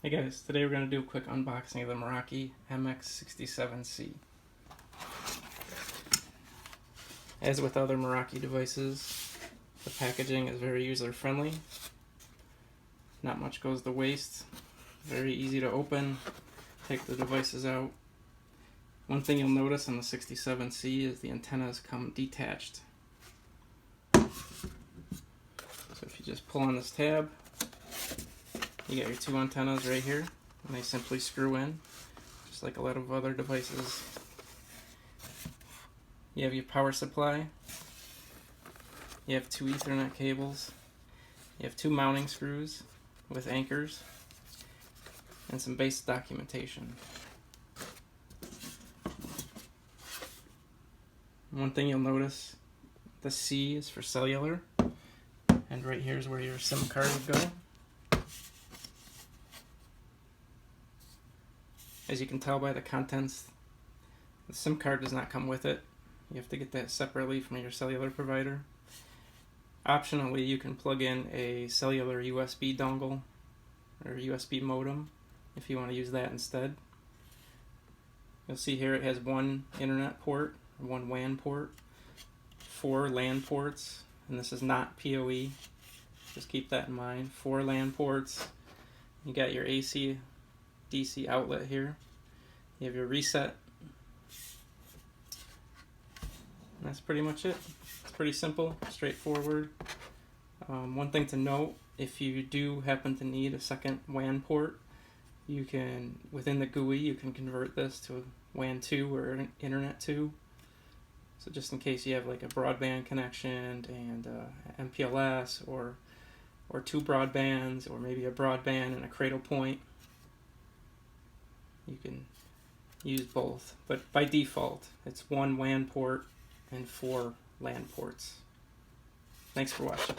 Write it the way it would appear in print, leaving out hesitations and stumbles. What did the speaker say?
Hey guys, today we're going to do a quick unboxing of the Meraki MX67C. As with other Meraki devices, the packaging is very user-friendly. Not much goes to waste. Very easy to open, take the devices out. One thing you'll notice on the 67C is the antennas come detached. So if you just pull on this tab, you got your two antennas right here, and they simply screw in, just like a lot of other devices. You have your power supply, you have two Ethernet cables, you have two mounting screws with anchors, and some basic documentation. One thing you'll notice, the C is for cellular, and right here is where your SIM card would go. As you can tell by the contents, the SIM card does not come with it. You have to get that separately from your cellular provider. Optionally, you can plug in a cellular USB dongle or USB modem if you want to use that instead. You'll see here it has one internet port, one WAN port, 4 LAN ports, and this is not PoE. Just keep that in mind. 4 LAN ports. You got your AC DC outlet here. You have your reset. And that's pretty much it. It's pretty simple, straightforward. One thing to note, if you do happen to need a second WAN port, you can, within the GUI, you can convert this to WAN 2 or Internet 2. So just in case you have like a broadband connection and MPLS or 2 broadbands, or maybe a broadband and a cradle point, you can use both. But by default, it's 1 WAN port and 4 LAN ports. Thanks for watching.